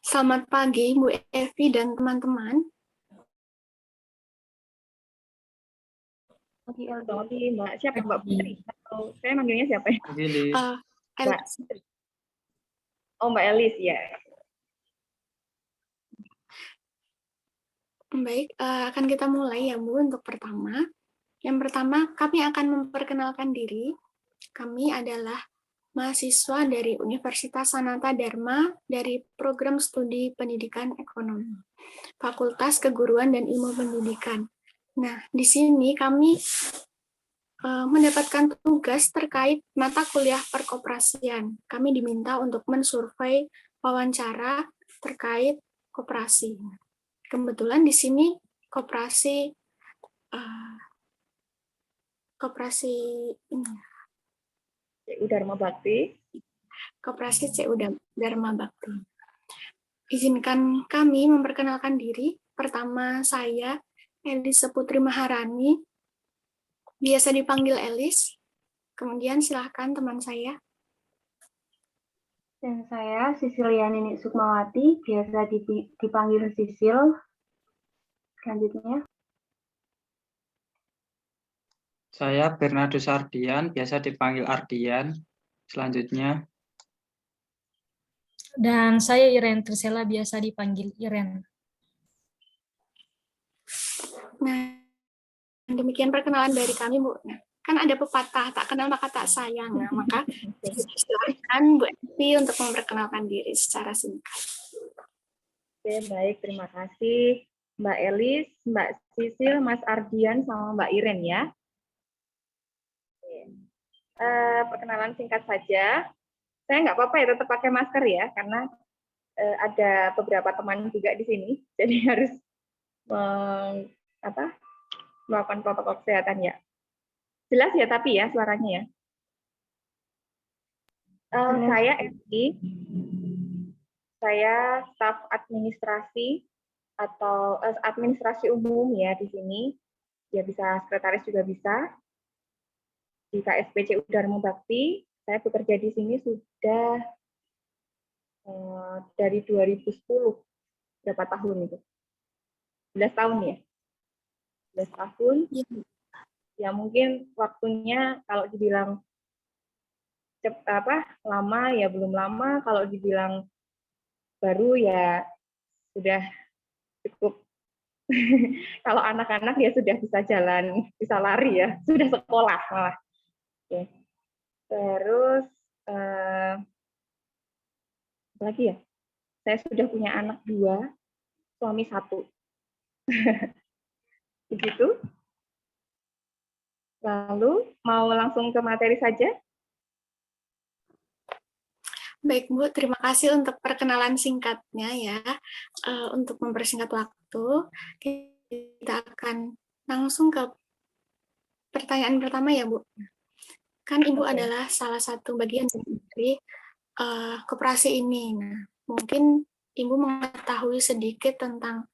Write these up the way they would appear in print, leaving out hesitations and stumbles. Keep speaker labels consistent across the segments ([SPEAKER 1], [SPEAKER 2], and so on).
[SPEAKER 1] Selamat pagi, Bu Evi dan teman-teman.
[SPEAKER 2] Selamat pagi, Mbak. Siapa Mbak Putri? Atau saya manggilnya siapa ya? Mbak Putri. Oh, Mbak Elis ya.
[SPEAKER 1] Baik, akan kita mulai ya Bu untuk pertama. Yang pertama, kami akan memperkenalkan diri. Kami adalah mahasiswa dari Universitas Sanata Dharma dari Program Studi Pendidikan Ekonomi, Fakultas Keguruan dan Ilmu Pendidikan. Nah, di sini kami mendapatkan tugas terkait mata kuliah perkoperasian. Kami diminta untuk mensurvei wawancara terkait koperasi. Kebetulan di sini koperasi
[SPEAKER 2] CU Dharma Bakti.
[SPEAKER 1] Koperasi CU Dharma Bakti. Izinkan kami memperkenalkan diri. Pertama, saya Elis Putri Maharani, biasa dipanggil Elis. Kemudian silahkan teman saya.
[SPEAKER 3] Dan saya Sisilia Nini Sukmawati, biasa dipanggil Sisil. Selanjutnya.
[SPEAKER 4] Saya Bernardus Ardian, biasa dipanggil Ardian. Selanjutnya.
[SPEAKER 5] Dan saya Iren Trisela, biasa dipanggil Iren.
[SPEAKER 1] Nah, demikian perkenalan dari kami, Bu. Nah, kan ada pepatah, tak kenal maka tak sayang. Nah, maka silakan Bu Evi untuk memperkenalkan diri secara singkat.
[SPEAKER 2] Oke, baik. Terima kasih Mbak Elis, Mbak Sisil, Mas Ardian, sama Mbak Iren ya. Perkenalan singkat saja. Saya nggak apa-apa ya, tetap pakai masker ya, karena ada beberapa teman juga di sini, jadi harus melakukan protokol kesehatan ya. Jelas ya tapi ya suaranya ya. Saya Evi, saya staf administrasi atau administrasi umum ya di sini. Ya bisa sekretaris juga bisa. Di KSP CU Dharma Bakti, saya bekerja di sini sudah dari 2010. Berapa tahun itu? 11 tahun ya? 11 tahun. Ya mungkin waktunya kalau dibilang lama ya belum lama, kalau dibilang baru ya sudah cukup. Kalau anak-anak ya sudah bisa jalan, bisa lari ya, sudah sekolah malah. Oke. Terus apa lagi ya? Saya sudah punya anak 2, suami 1. Begitu. Lalu mau langsung ke materi saja?
[SPEAKER 1] Baik Bu, terima kasih untuk perkenalan singkatnya ya. Untuk mempersingkat waktu, kita akan langsung ke pertanyaan pertama ya Bu. Kan Ibu adalah salah satu bagian dari koperasi ini. Nah, mungkin Ibu mengetahui sedikit tentang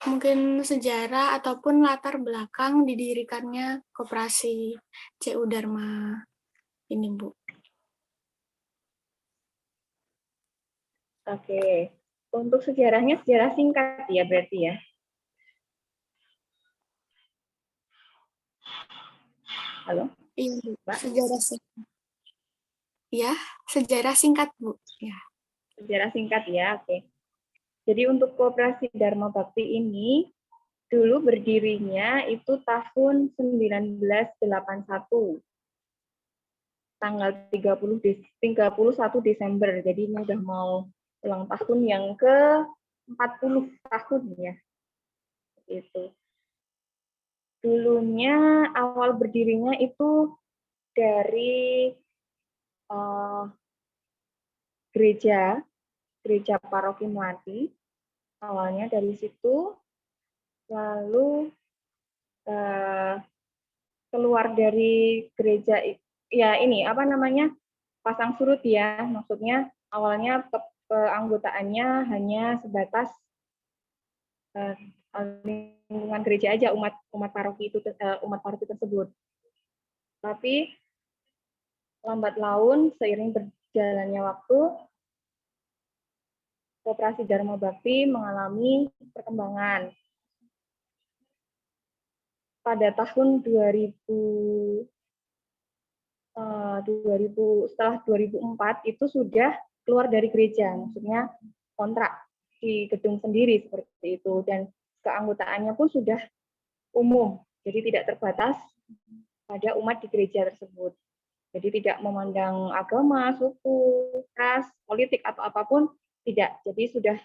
[SPEAKER 1] mungkin sejarah ataupun latar belakang didirikannya koperasi CU Dharma ini Bu.
[SPEAKER 2] Oke, untuk sejarahnya sejarah singkat ya berarti ya. Halo?
[SPEAKER 1] Iya, Mbak. Sejarah singkat. Ya, sejarah singkat Bu. Ya.
[SPEAKER 2] Sejarah singkat ya, oke. Jadi untuk Koperasi Dharma Bakti ini dulu berdirinya itu tahun 1981. Tanggal 31 Desember. Jadi ini udah mau ulang tahun yang ke-40 tahun ya. Itu. Dulunya awal berdirinya itu dari gereja Paroki Melati. Awalnya dari situ, lalu keluar dari gereja ya ini apa namanya pasang surut ya, maksudnya awalnya keanggotaannya hanya sebatas lingkungan gereja aja, umat paroki tersebut. Tapi lambat laun seiring berjalannya waktu Koperasi Dharma Bakti mengalami perkembangan. Pada tahun 2000 setelah 2004 itu sudah keluar dari gereja, maksudnya kontrak di gedung sendiri seperti itu, dan keanggotaannya pun sudah umum, jadi tidak terbatas pada umat di gereja tersebut. Jadi tidak memandang agama, suku, ras, politik atau apapun, tidak. Jadi sudah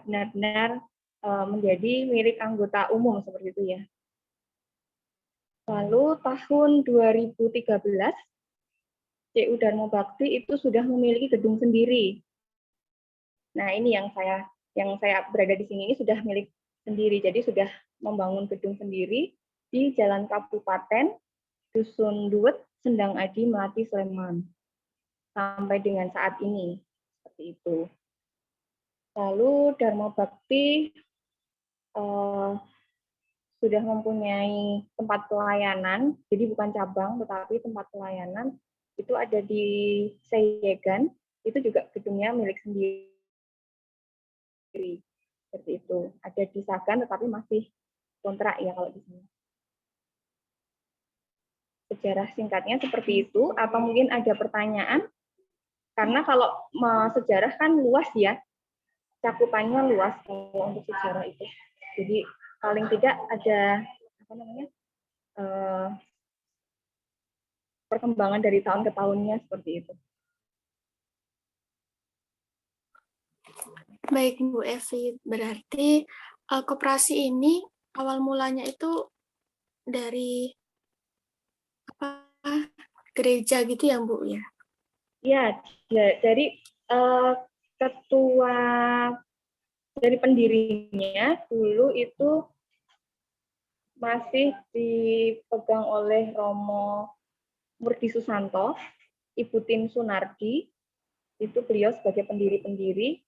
[SPEAKER 2] benar-benar menjadi milik anggota umum seperti itu ya. Lalu tahun 2013 CU Dharma Bakti itu sudah memiliki gedung sendiri. Nah, ini yang saya berada di sini ini sudah milik sendiri. Jadi sudah membangun gedung sendiri di Jalan Kabupaten, Dusun Duet, Sendang Adi, Melati, Sleman. Sampai dengan saat ini. Seperti itu. Lalu Dharma Bakti sudah mempunyai tempat pelayanan, jadi bukan cabang, tetapi tempat pelayanan, itu ada di Seyegan, itu juga gedungnya milik sendiri. Seperti itu. Ada di Sagan, tetapi masih kontrak ya kalau di sini. Sejarah singkatnya seperti itu, atau mungkin ada pertanyaan? Karena kalau sejarah kan luas ya, cakupannya luas kalau untuk sejarah itu. Jadi paling tidak ada perkembangan dari tahun ke tahunnya seperti itu.
[SPEAKER 1] Baik Bu Evi, berarti koperasi ini awal mulanya itu dari gereja gitu ya Bu ya?
[SPEAKER 2] Ya, dari ketua dari pendirinya dulu itu masih dipegang oleh Romo Murdi Susanto, Ibu Tin Sunardi, itu beliau sebagai pendiri-pendiri.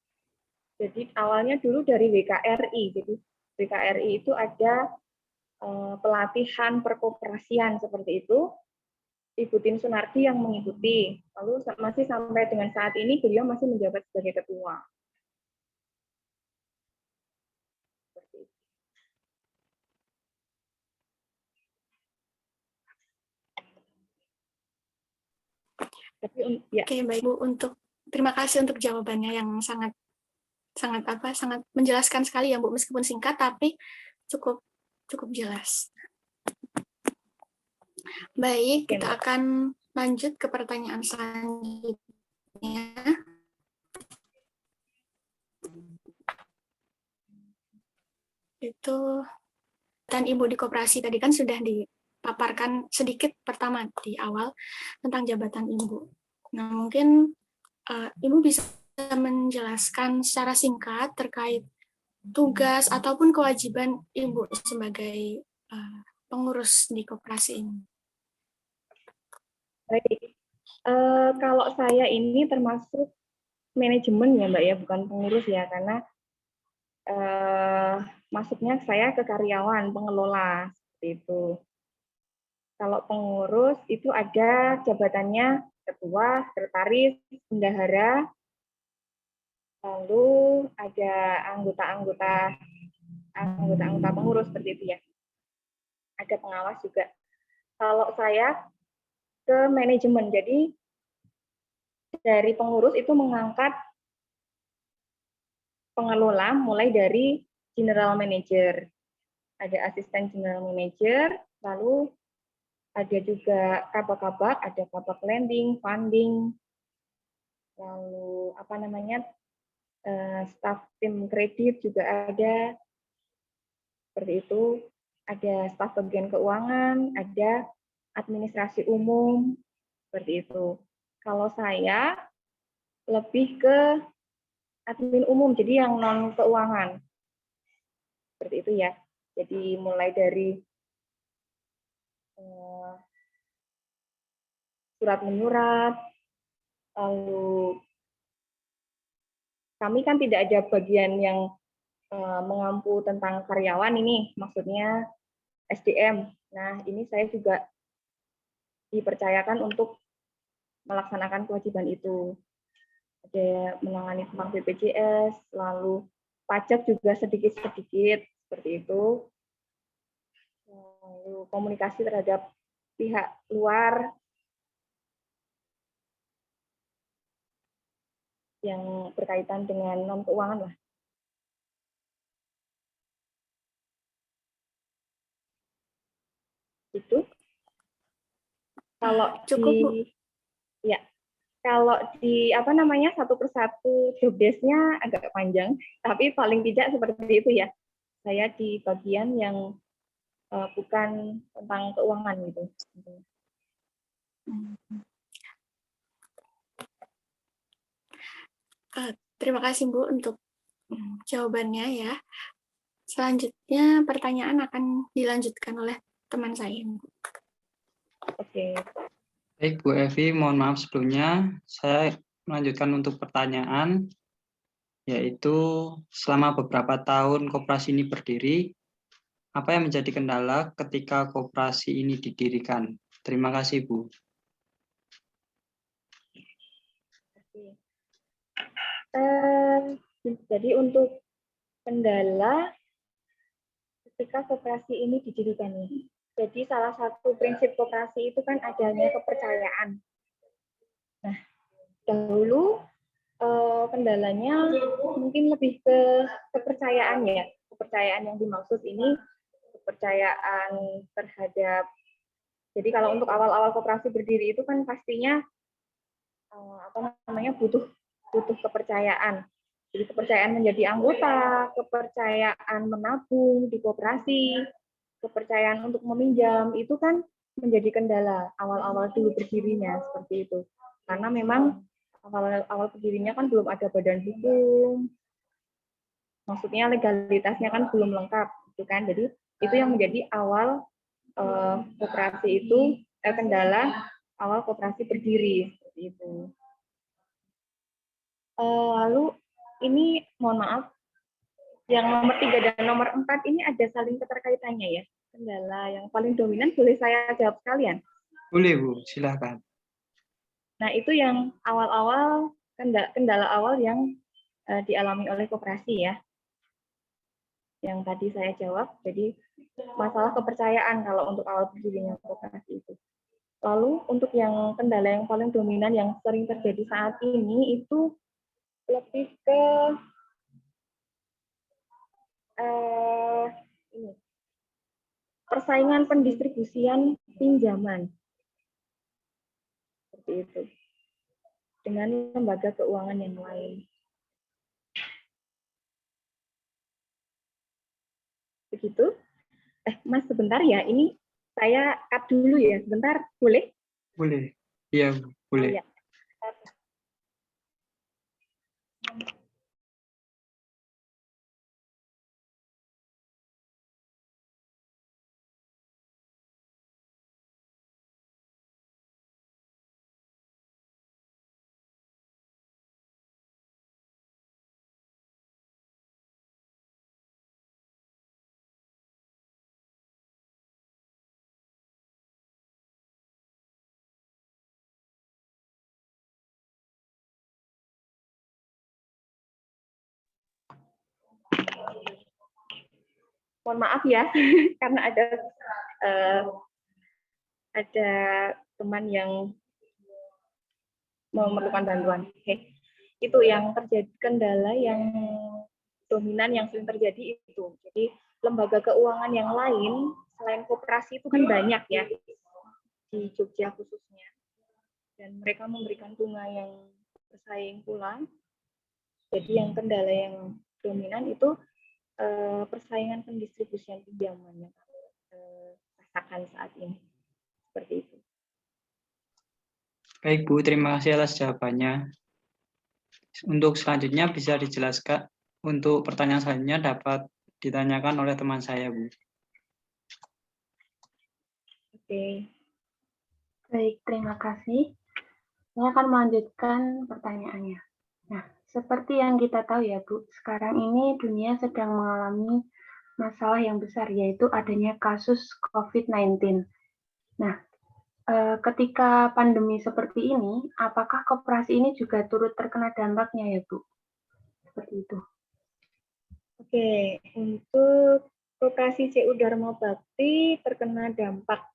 [SPEAKER 2] Jadi awalnya dulu dari WKRI, jadi WKRI itu ada pelatihan perkoperasian seperti itu, Ibu Tin Sunardi yang mengikuti, lalu masih sampai dengan saat ini beliau masih menjabat sebagai ketua.
[SPEAKER 1] Oke, baik Bu, terima kasih untuk jawabannya yang sangat menjelaskan sekali ya Bu, meskipun singkat tapi cukup jelas. Baik, kita akan lanjut ke pertanyaan selanjutnya. Itu dan Ibu di koperasi tadi kan sudah dipaparkan sedikit pertama di awal tentang jabatan Ibu. Nah, mungkin Ibu bisa menjelaskan secara singkat terkait tugas ataupun kewajiban Ibu sebagai pengurus di koperasi ini.
[SPEAKER 2] Baik, kalau saya ini termasuk manajemen ya Mbak ya, bukan pengurus ya, karena masuknya saya ke karyawan pengelola seperti itu. Kalau pengurus itu ada jabatannya ketua, sekretaris, bendahara, lalu ada anggota pengurus seperti itu ya. Ada pengawas juga. Kalau saya ke manajemen, jadi dari pengurus itu mengangkat pengelola mulai dari general manager, ada asisten general manager, lalu ada juga kabak-kabak, ada kabak lending, funding, lalu staf tim kredit juga ada, seperti itu. Ada staf bagian keuangan, ada administrasi umum, seperti itu. Kalau saya lebih ke admin umum, jadi yang non keuangan, seperti itu ya. Jadi mulai dari surat menyurat, lalu kami kan tidak ada bagian yang mengampu tentang karyawan ini, maksudnya SDM. Nah, ini saya juga dipercayakan untuk melaksanakan kewajiban itu. ada menangani tentang BPJS, lalu pajak juga sedikit-sedikit seperti itu. Lalu komunikasi terhadap pihak luar yang berkaitan dengan non keuangan lah. Itu kalau
[SPEAKER 1] Cukup, Bu.
[SPEAKER 2] ya kalau di apa namanya satu persatu job desk-nya agak panjang, tapi paling tidak seperti itu ya. Saya di bagian yang bukan tentang keuangan gitu.
[SPEAKER 1] Terima kasih Bu untuk jawabannya ya. Selanjutnya pertanyaan akan dilanjutkan oleh teman saya.
[SPEAKER 2] Oke.
[SPEAKER 4] Baik, Bu Evi, mohon maaf sebelumnya. Saya melanjutkan untuk pertanyaan, yaitu selama beberapa tahun koperasi ini berdiri, apa yang menjadi kendala ketika koperasi ini didirikan? Terima kasih, Bu.
[SPEAKER 2] Jadi untuk kendala ketika koperasi ini didirikan ini. Jadi salah satu prinsip koperasi itu kan adanya kepercayaan. Nah, dahulu kendalanya mungkin lebih ke kepercayaan ya. Kepercayaan yang dimaksud ini kepercayaan terhadap. Jadi kalau untuk awal-awal koperasi berdiri itu kan pastinya butuh kepercayaan. Jadi kepercayaan menjadi anggota, kepercayaan menabung di koperasi, kepercayaan untuk meminjam itu kan menjadi kendala awal-awal dulu berdirinya seperti itu. Karena memang awal berdirinya kan belum ada badan hukum, maksudnya legalitasnya kan belum lengkap, gitu kan. Jadi itu yang menjadi awal koperasi itu kendala awal koperasi berdiri seperti itu. Lalu ini mohon maaf, yang nomor 3 dan nomor 4 ini ada saling keterkaitannya ya. Kendala yang paling dominan boleh saya jawab sekalian?
[SPEAKER 4] Boleh, Bu, silakan.
[SPEAKER 2] Nah, itu yang awal-awal, kendala awal yang dialami oleh koperasi ya. Yang tadi saya jawab, jadi masalah kepercayaan kalau untuk awal berdirinya koperasi itu. Lalu untuk yang kendala yang paling dominan yang sering terjadi saat ini itu lebih ke ini, persaingan pendistribusian pinjaman seperti itu dengan lembaga keuangan yang lain. Begitu. Mas sebentar ya, ini saya cut dulu ya, sebentar, boleh?
[SPEAKER 4] Boleh. Iya, Bu, boleh.
[SPEAKER 2] Oh, ya. Mohon maaf ya, karena ada teman yang memerlukan bantuan. Oke. Itu yang terjadi, kendala yang dominan yang sering terjadi itu. Jadi lembaga keuangan yang lain selain koperasi itu kan banyak ya di Jogja khususnya, dan mereka memberikan bunga yang bersaing pula. Jadi yang kendala yang dominan itu persaingan pendistribusian pinjaman yang kami rasakan saat ini. Seperti itu.
[SPEAKER 4] Baik, Bu, terima kasih atas jawabannya. Untuk selanjutnya bisa dijelaskan, untuk pertanyaan selanjutnya dapat ditanyakan oleh teman saya, Bu.
[SPEAKER 2] Oke.
[SPEAKER 3] Baik, terima kasih. Saya akan melanjutkan pertanyaannya. Nah, seperti yang kita tahu ya, Bu, sekarang ini dunia sedang mengalami masalah yang besar, yaitu adanya kasus COVID-19. Nah, ketika pandemi seperti ini, apakah koperasi ini juga turut terkena dampaknya ya, Bu? Seperti itu.
[SPEAKER 2] Oke, untuk Koperasi CU Dharma Bakti terkena dampak.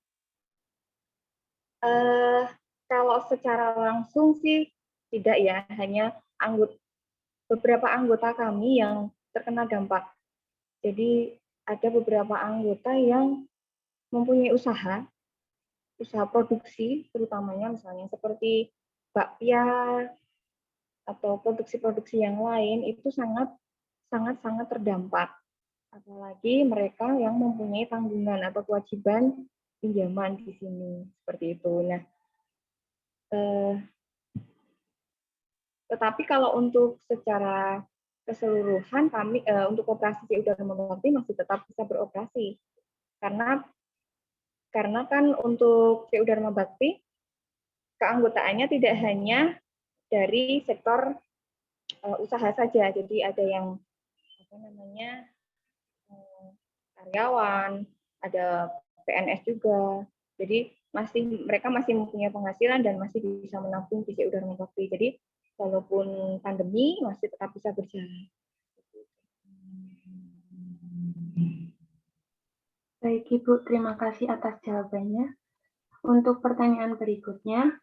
[SPEAKER 2] Kalau secara langsung sih tidak ya, hanya beberapa anggota kami yang terkena dampak. Jadi ada beberapa anggota yang mempunyai usaha produksi, terutamanya misalnya seperti bakpia atau produksi-produksi yang lain itu sangat terdampak. Apalagi mereka yang mempunyai tanggungan atau kewajiban pinjaman di sini seperti itu. Nah, tetapi kalau untuk secara keseluruhan kami untuk Koperasi CU Dharma Bakti masih tetap bisa beroperasi karena kan untuk CU Dharma Bakti keanggotaannya tidak hanya dari sektor usaha saja, jadi ada yang karyawan, ada PNS juga. Jadi mereka masih mempunyai penghasilan dan masih bisa menabung di CU Dharma Bakti. Jadi walaupun pandemi masih tetap bisa berjalan.
[SPEAKER 3] Baik, Ibu, terima kasih atas jawabannya. Untuk pertanyaan berikutnya,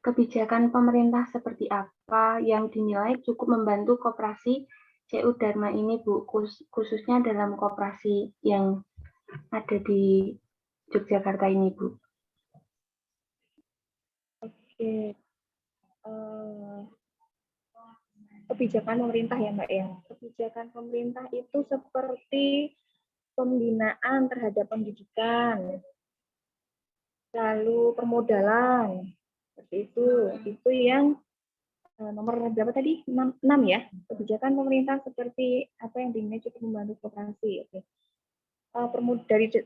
[SPEAKER 3] kebijakan pemerintah seperti apa yang dinilai cukup membantu koperasi CU Dharma ini, Bu, khususnya dalam koperasi yang ada di Yogyakarta ini, Bu?
[SPEAKER 2] Oke. Kebijakan pemerintah ya, Mbak ya. Kebijakan pemerintah itu seperti pembinaan terhadap pendidikan, lalu permodalan, seperti itu. Itu yang nomor berapa tadi? 6 ya. Kebijakan pemerintah seperti apa yang dinilai cukup membantu koperasi. Oke.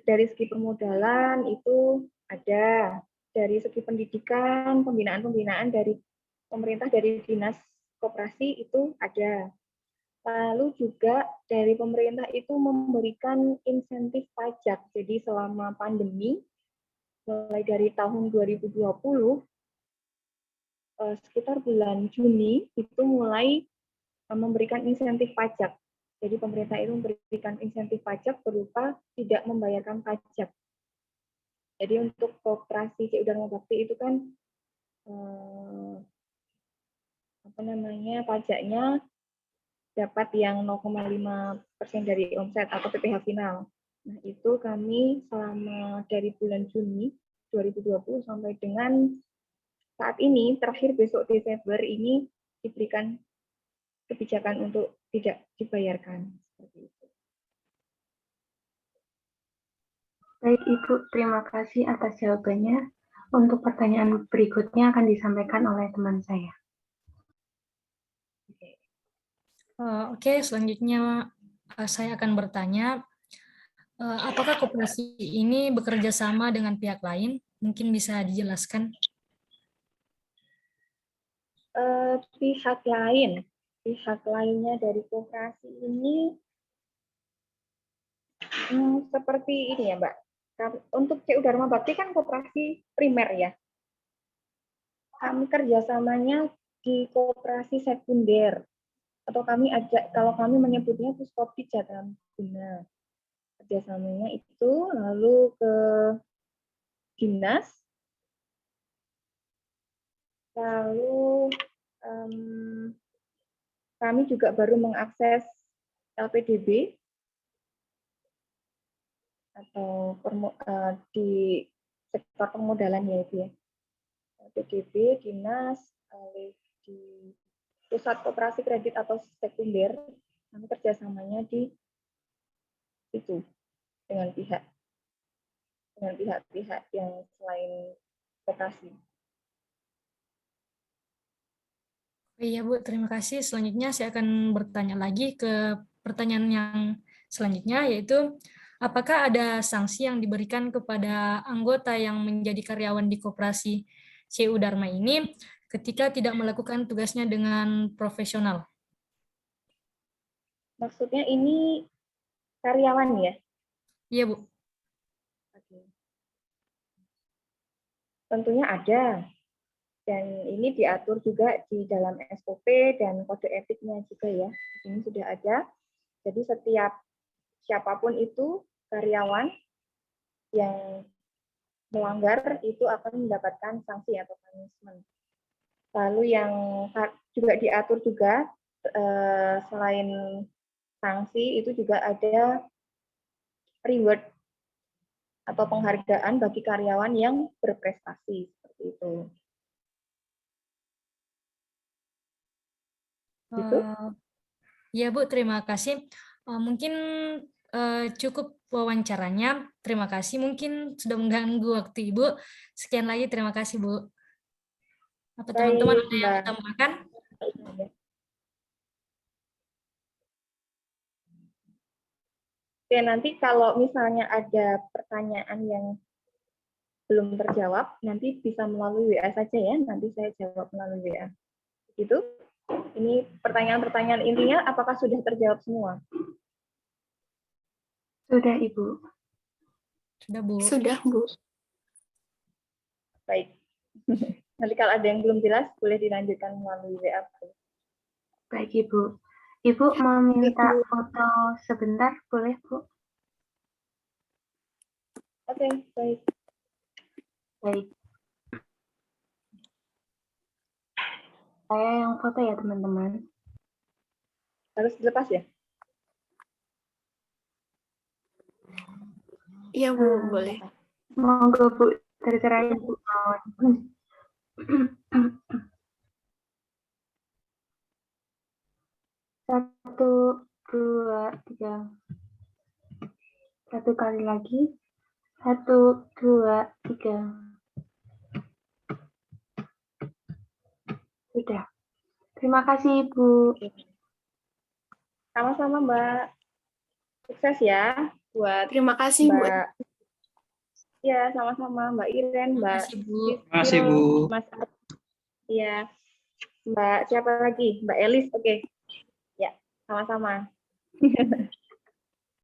[SPEAKER 2] Dari segi permodalan itu ada, dari segi pendidikan, pembinaan dari pemerintah, dari dinas koperasi itu ada. Lalu juga dari pemerintah itu memberikan insentif pajak. Jadi selama pandemi, mulai dari tahun 2020, sekitar bulan Juni, itu mulai memberikan insentif pajak. Jadi pemerintah itu memberikan insentif pajak berupa tidak membayarkan pajak. Jadi untuk Koperasi CU Dharma Bakti itu kan pajaknya dapat yang 0,5% dari omset atau PPh final. Nah, itu kami selama dari bulan Juni 2020 sampai dengan saat ini, terakhir besok Desember ini diberikan kebijakan untuk tidak dibayarkan. Seperti itu.
[SPEAKER 3] Baik, Ibu, terima kasih atas jawabannya. Untuk pertanyaan berikutnya akan disampaikan oleh teman saya.
[SPEAKER 5] Oke, selanjutnya saya akan bertanya, apakah koperasi ini bekerja sama dengan pihak lain? Mungkin bisa dijelaskan.
[SPEAKER 2] Pihak lainnya dari koperasi ini seperti ini ya, Mbak. Untuk CU Dharma Bakti kan koperasi primer ya. Kami kerjasamanya di koperasi sekunder, atau kalau kami menyebutnya Puskopti Jatah Guna. Kerjasamanya itu lalu ke dinas, lalu kami juga baru mengakses LPDB atau di sektor permodalan ya itu ya. LPDB, dinas, di pusat koperasi kredit atau sekunder, kami kerjasamanya di itu dengan pihak-pihak yang selain koperasi.
[SPEAKER 5] Iya, Bu, terima kasih. Selanjutnya saya akan bertanya lagi ke pertanyaan yang selanjutnya, yaitu apakah ada sanksi yang diberikan kepada anggota yang menjadi karyawan di koperasi CU Dharma ini ketika tidak melakukan tugasnya dengan profesional?
[SPEAKER 2] Maksudnya ini karyawan ya?
[SPEAKER 5] Iya, Bu.
[SPEAKER 2] Tentunya ada. Dan ini diatur juga di dalam SOP dan kode etiknya juga ya. Di sini sudah ada. Jadi setiap siapapun itu karyawan yang melanggar itu akan mendapatkan sanksi atau punishment. Lalu yang juga diatur juga selain sanksi itu juga ada reward atau penghargaan bagi karyawan yang berprestasi seperti itu. Gitu.
[SPEAKER 5] Ya Bu, terima kasih. Mungkin cukup wawancaranya. Terima kasih. Mungkin sudah mengganggu waktu Ibu. Sekian lagi, terima kasih Bu. Apa teman-teman
[SPEAKER 2] Baik,
[SPEAKER 5] ada yang
[SPEAKER 2] Mbak.
[SPEAKER 5] tambahkan?
[SPEAKER 2] Oke, nanti kalau misalnya ada pertanyaan yang belum terjawab, nanti bisa melalui WA saja ya. Nanti saya jawab melalui WA. Gitu. Ini pertanyaan-pertanyaan intinya apakah sudah terjawab semua?
[SPEAKER 3] Sudah, Ibu.
[SPEAKER 5] Sudah Bu.
[SPEAKER 1] Sudah, Bu.
[SPEAKER 2] Baik. Nanti kalau ada yang belum jelas, boleh dilanjutkan melalui WA.
[SPEAKER 3] Baik, Ibu. Ibu mau minta foto sebentar, boleh, Bu?
[SPEAKER 2] Oke, baik.
[SPEAKER 3] Baik. Saya yang foto ya, teman-teman.
[SPEAKER 2] Harus dilepas ya?
[SPEAKER 1] Iya, Bu, boleh.
[SPEAKER 3] Monggo, Bu. Terserah Ibu. Satu, dua, tiga. Satu kali lagi. Satu, dua, tiga. Sudah. Terima kasih, Ibu.
[SPEAKER 2] Sama-sama, Mbak. Sukses ya buat
[SPEAKER 1] Terima kasih, Bu.
[SPEAKER 2] Mbak. Ya, sama-sama Mbak Iren,
[SPEAKER 5] Terima
[SPEAKER 2] Mbak
[SPEAKER 5] kasih Bu.
[SPEAKER 4] Terima kasih Bu.
[SPEAKER 2] Mas. Iya. Mbak siapa lagi? Mbak Elis. Oke. Ya, sama-sama.